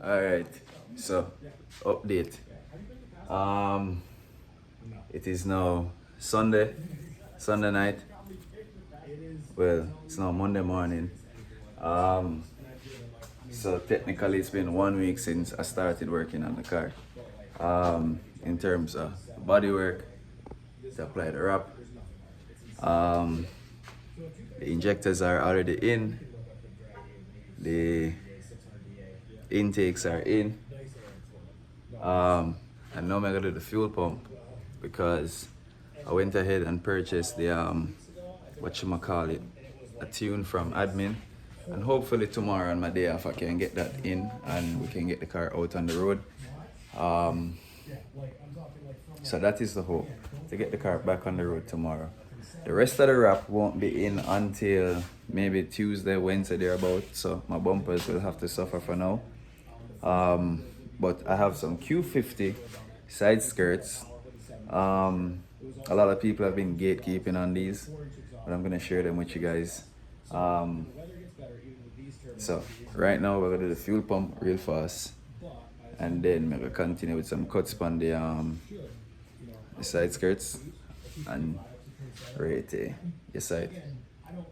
Alright, so update. Um it is now Sunday night. Well, it's now Monday morning. Um so technically it's been 1 week since I started working on the car. In terms of body work, to apply the wrap. Um the injectors are already in, the intakes are in. And now I'm gonna do the fuel pump because I went ahead and purchased the whatchamacallit, a tune from Admin, and hopefully tomorrow on my day off I can get that in and we can get the car out on the road. So that is the hope, to get the car back on the road tomorrow. The rest of the wrap won't be in until maybe Tuesday, Wednesday thereabout, so my bumpers will have to suffer for now. But I have some Q50 side skirts. A lot of people have been gatekeeping on these, but I'm gonna share them with you guys. So right now we're gonna do the fuel pump real fast, and then we're gonna continue with some cuts on the side skirts and right your side.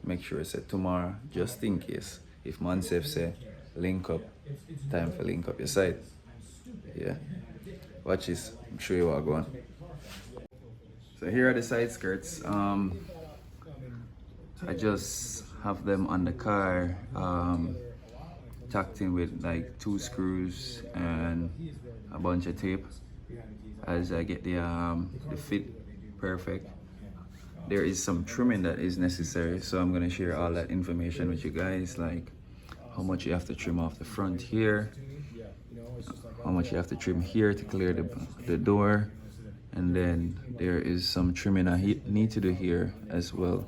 Make sure it's tomorrow, just in case if man say link up, time for link up your side. Yeah, watch this, I'm sure you are going. So here are the side skirts. I just have them on the car, tacked in with like 2 screws and a bunch of tape as I get the fit perfect. There is some trimming that is necessary, so I'm gonna share all that information with you guys, like how much you have to trim off the front here, how much you have to trim here to clear the door, and then there is some trimming I need to do here as well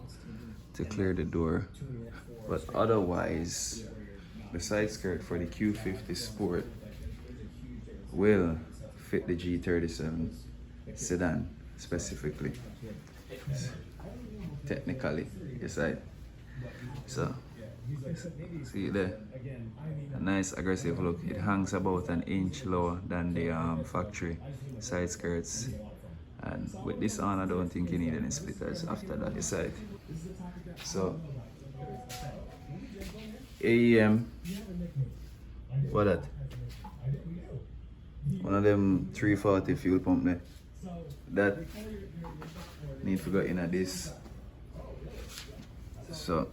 to clear the door. But otherwise, the side skirt for the Q50 Sport will fit the G37 Sedan specifically, technically, yes, so see there, a nice aggressive look. It hangs about an inch lower than the factory side skirts, and with this on I don't think you need any splitters after that aside. So AEM, what that? One of them 340 fuel pump there. That need to go in at this. So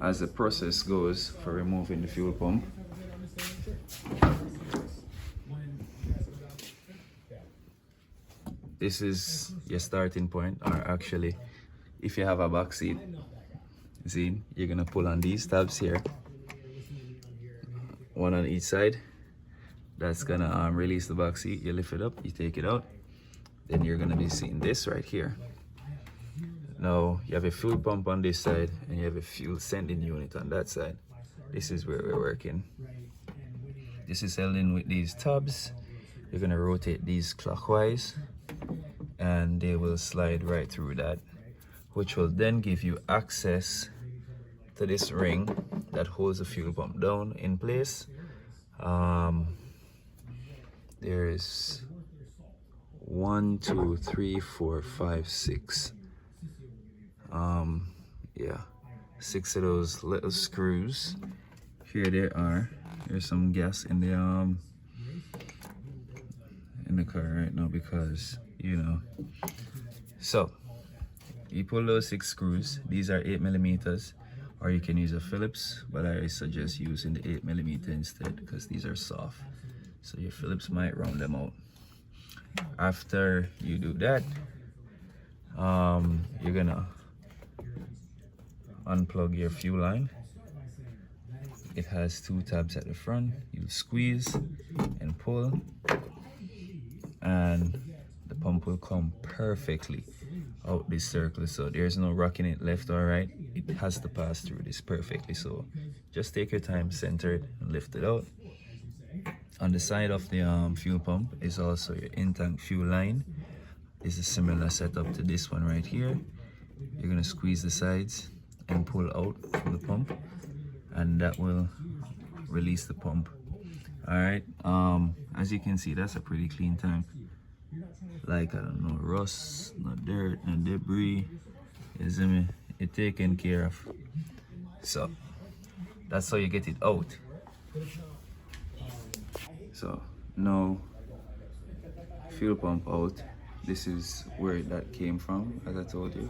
as the process goes for removing the fuel pump, this is your starting point, or actually if you have a back seat, see, you're gonna pull on these tabs here, one on each side. That's gonna release the back seat. You lift it up, you take it out, then you're gonna be seeing this right here. Now you have a fuel pump on this side and you have a fuel sending unit on that side. This is where we're working. This is held in with these tabs. You're gonna rotate these clockwise and they will slide right through that, which will then give you access to this ring that holds the fuel pump down in place. There is 1, 2, 3, 4, 5, 6. Yeah, 6 of those little screws. Here they are. There's some gas in the car right now because, you know. So you pull those 6 screws. These are 8mm, or you can use a Phillips, but I suggest using the 8mm instead because these are soft. So your Phillips might round them out. After you do that, you're gonna unplug your fuel line. It has 2 tabs at the front. You squeeze and pull, and the pump will come perfectly out this circle. So there's no rocking it left or right. It has to pass through this perfectly. So just take your time, center it, and lift it out. On the side of the fuel pump is also your in-tank fuel line. It's a similar setup to this one right here. You're gonna squeeze the sides and pull out from the pump, and that will release the pump. All right, as you can see, that's a pretty clean tank. Like, I don't know, rust, no dirt, no debris. You see me? It's taken care of. So that's how you get it out. So now, fuel pump out. This is where that came from, as I told you.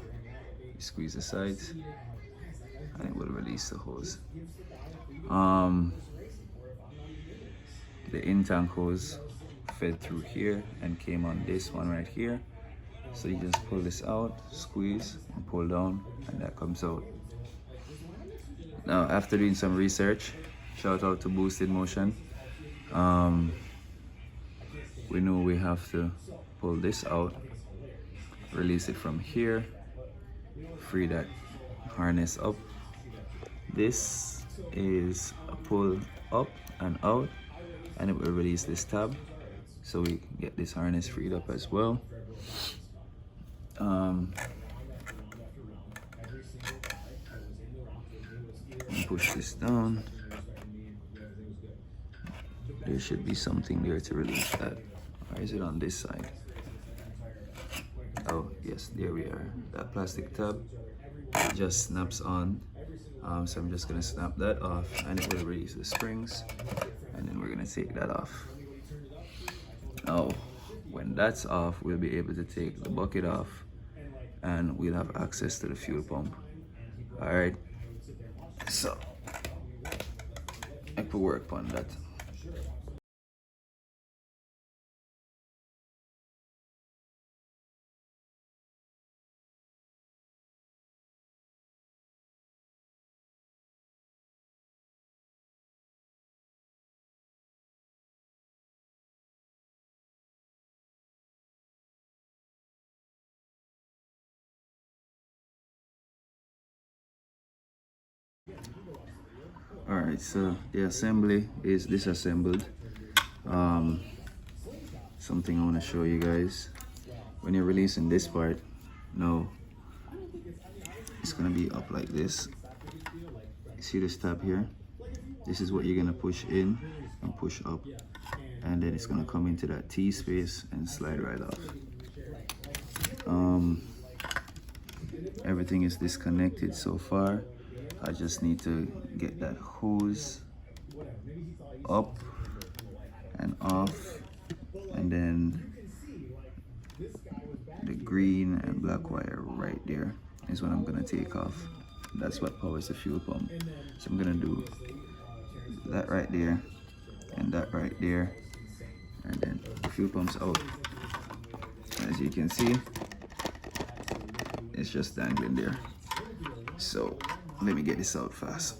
You squeeze the sides and it will release the hose. The in-tank hose fed through here and came on this one right here. So you just pull this out, squeeze and pull down, and that comes out. Now, after doing some research, shout out to Boosted Motion, we know we have to pull this out, release it from here, free that harness up. This is a pull up and out, and it will release this tab, so we can get this harness freed up as well. Push this down. There should be something there to release that. Or is it on this side? Oh yes, there we are. That plastic tab just snaps on. So I'm just gonna snap that off, and it will release the springs, and then we're gonna take that off. Now, when that's off, we'll be able to take the bucket off, and we'll have access to the fuel pump. All right. So I could work on that. All right, so the assembly is disassembled. Something I want to show you guys. When you're releasing this part, no, it's gonna be up like this. See this tab here? This is what you're gonna push in and push up, and then it's gonna come into that T space and slide right off. Everything is disconnected so far. I just need to get that hose up and off, and then the green and black wire right there is what I'm gonna take off. That's what powers the fuel pump. So I'm gonna do that right there and that right there, and then the fuel pump's out. As you can see, it's just dangling there. So let me get this out fast.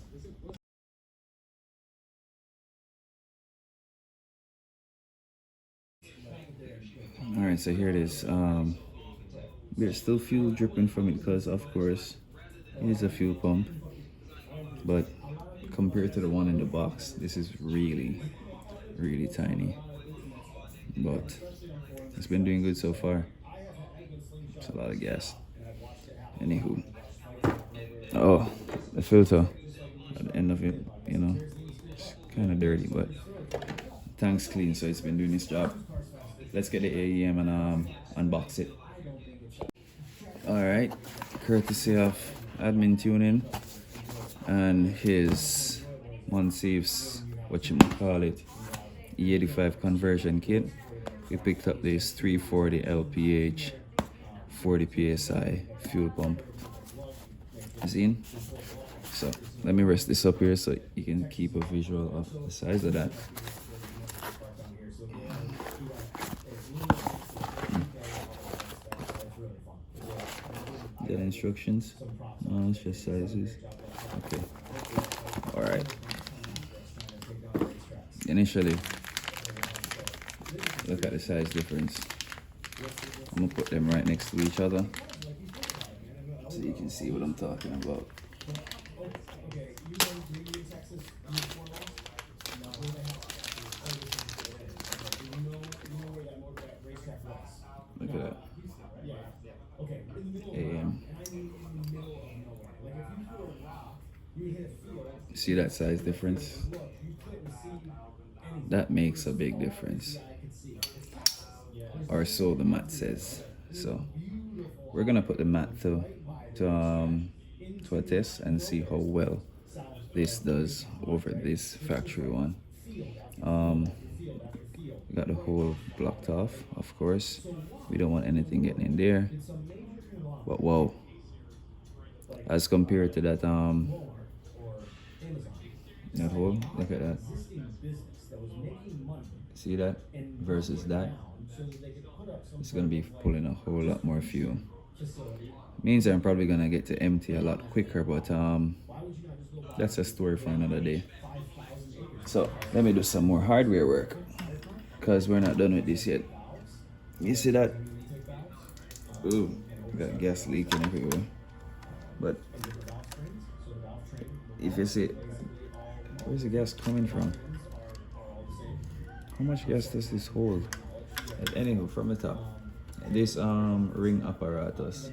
All right, so here it is. There's still fuel dripping from it because, of course, it is a fuel pump. But compared to the one in the box, this is really, really tiny. But it's been doing good so far. It's a lot of gas. Anywho. Oh, the filter at the end of it, you know, it's kind of dirty, but tank's clean, so it's been doing its job. Let's get the AEM and unbox it. All right, courtesy of AdminTuning and his Monsif's, whatchamacallit, E85 conversion kit. We picked up this 340 LPH 40 PSI fuel pump. In. So let me rest this up here so you can keep a visual of the size of that. Get instructions? No, it's just sizes. Okay. All right. Initially, look at the size difference. I'm gonna put them right next to each other, so you can see what I'm talking about. Look at that. See that size difference? That makes a big difference, or so the math says. So we're gonna put the math to a test and see how well this does over this factory one. Got the hole blocked off, of course. We don't want anything getting in there. But wow, as compared to that hole, look at that. See that versus that? It's gonna be pulling a whole lot more fuel. Means I'm probably gonna get to empty a lot quicker, but that's a story for another day. So let me do some more hardware work, because we're not done with this yet. You see that? Ooh, got gas leaking everywhere. But if you see, where's the gas coming from? How much gas does this hold? And anywho, from the top, this ring apparatus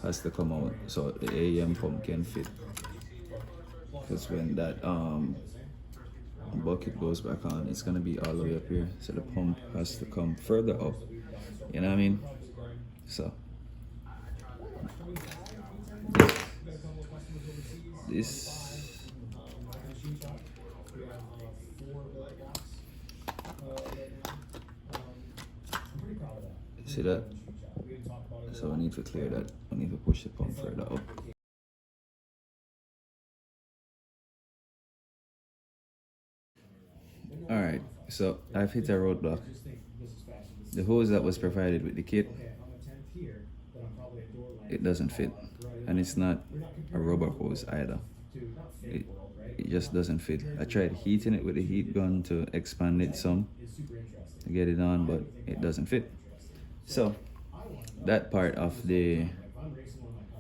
has to come out so the AEM pump can fit. Because when that bucket goes back on, it's gonna be all the way up here, so the pump has to come further up. You know what I mean? So this see that? So I need to clear that. I need to push the pump further up. Alright, so I've hit a roadblock. The hose that was provided with the kit, it doesn't fit. And it's not a rubber hose either. It just doesn't fit. I tried heating it with a heat gun to expand it some, to get it on, but it doesn't fit. So that part of the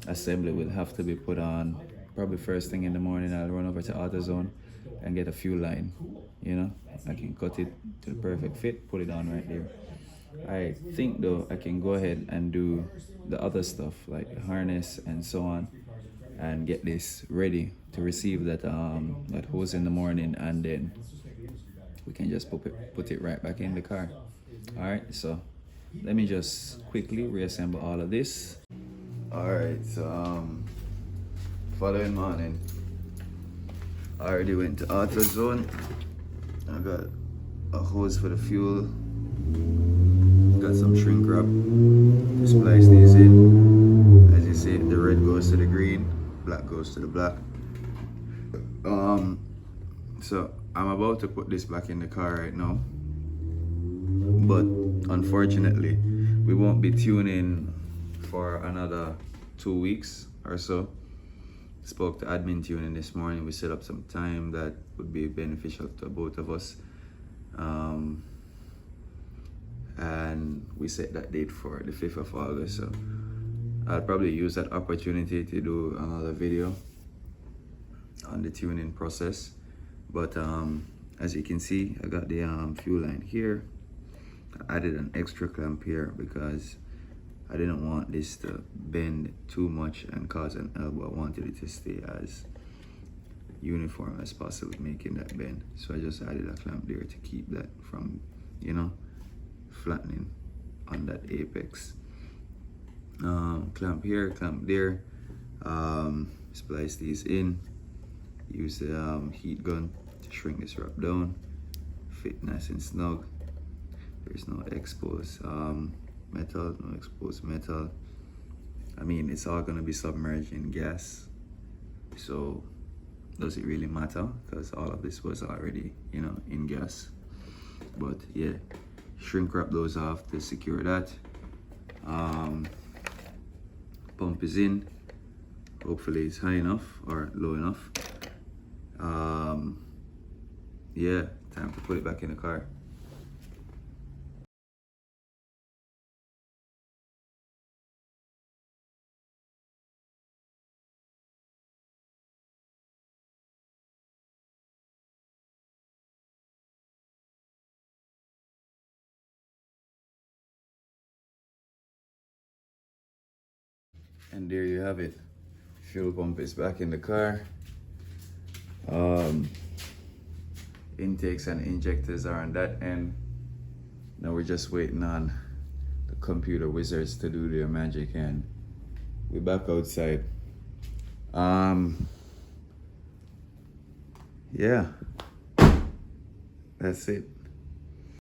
assembly will have to be put on probably first thing in the morning. I'll run over to AutoZone and get a fuel line. You know, I can cut it to the perfect fit, put it on right there. I think though I can go ahead and do the other stuff like the harness and so on, and get this ready to receive that that hose in the morning, and then we can just put it right back in the car. All right, so let me just quickly reassemble all of this. All right, so following morning, I already went to AutoZone. I got a hose for the fuel, got some shrink wrap to splice these in. As you see, the red goes to the green, black goes to the black. So I'm about to put this back in the car right now, but unfortunately we won't be tuning for another 2 weeks or so. Spoke to AdminTuning this morning. We set up some time that would be beneficial to both of us, and we set that date for the 5th of August. So I'll probably use that opportunity to do another video on the tuning process. But as you can see, I got the fuel line here. I added an extra clamp here because I didn't want this to bend too much and cause an elbow. I wanted it to stay as uniform as possible, making that bend. So I just added a clamp there to keep that from, you know, flattening on that apex. Clamp here, clamp there. Splice these in. Use the heat gun to shrink this wrap down. Fit nice and snug. There's no exposed metal, no exposed metal. I mean, it's all gonna be submerged in gas, so does it really matter? Because all of this was already, you know, in gas. But yeah, shrink wrap those off to secure that. Pump is in. Hopefully it's high enough or low enough. Yeah, time to put it back in the car. And there you have it. Fuel pump is back in the car. intakes and injectors are on that end. Now we're just waiting on the computer wizards to do their magic, and we're back outside. Yeah, that's it.